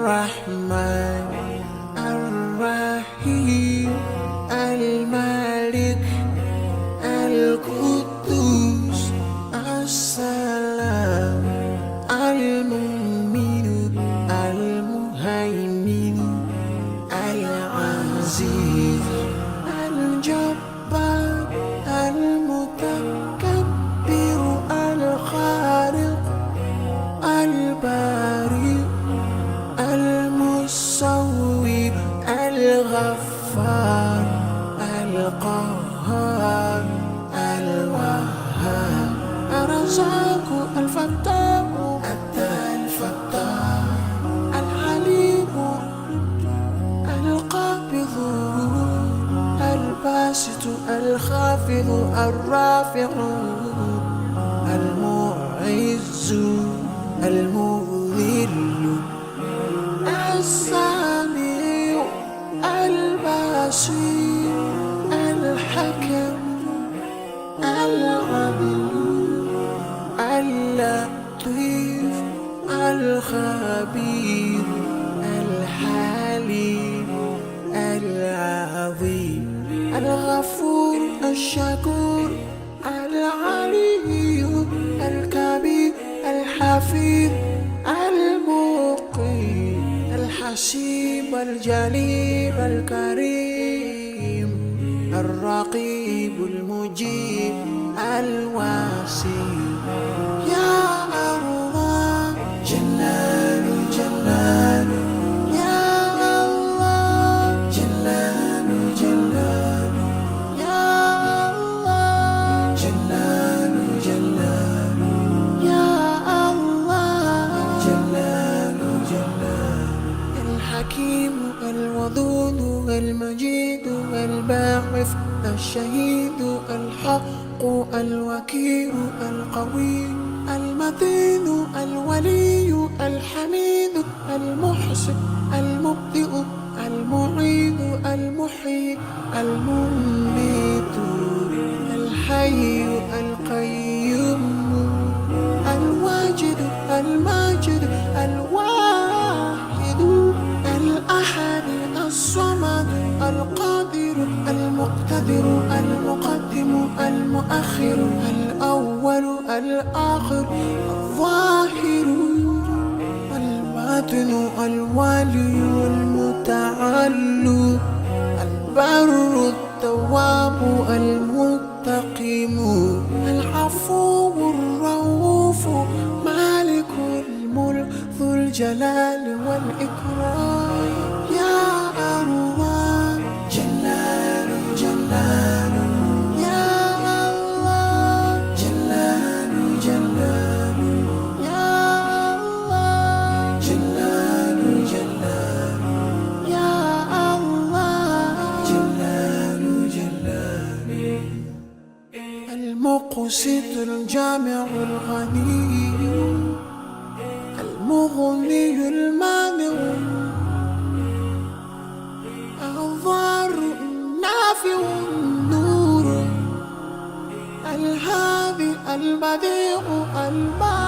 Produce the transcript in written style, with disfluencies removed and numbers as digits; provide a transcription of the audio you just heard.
الرحمن الرحيم الملك القدوس السلام المؤمن المهيمن العزيز الجبار المتكبر الخالق البارئ المصور الغفار القهار الوهاب الرزاق الفتاح الفتاح الحليم القابض الباسط الخافض الرافع المعز المذل السميع البصير الحكم العدل اللطيف الخبير الحليم العظيم الغفور الشكور العلي الكبير الحفيظ المقيم الحسيب الجليل الكريم الرقيب المجيب الواسع يا الله جلال جلال يا الله جلال جلال يا الله جلال جلال يا الله جلال جلال الحكيم الودود المجيد الباعث الشهيد الحق الوكيل القوي المتين الولي الحميد المحسن المبدئ المعيد المحيي المميت الحي القيوم الواجد الماجد الواحد الأحد الصمد القادر المقتدر المقدم المؤخر الأول الآخر الظاهر الباطن الوالي المتعالي البر التواب المنتقم العفو الرؤوف مالك الملك ذو الجلال والإكرام يا الله جلال جلال يا الله جلال جلال يا الله جلال جلال يا الله جلال جلال المقسط الجامع الغني المغني المانع الضار النافع النور الهادي البديع البارئ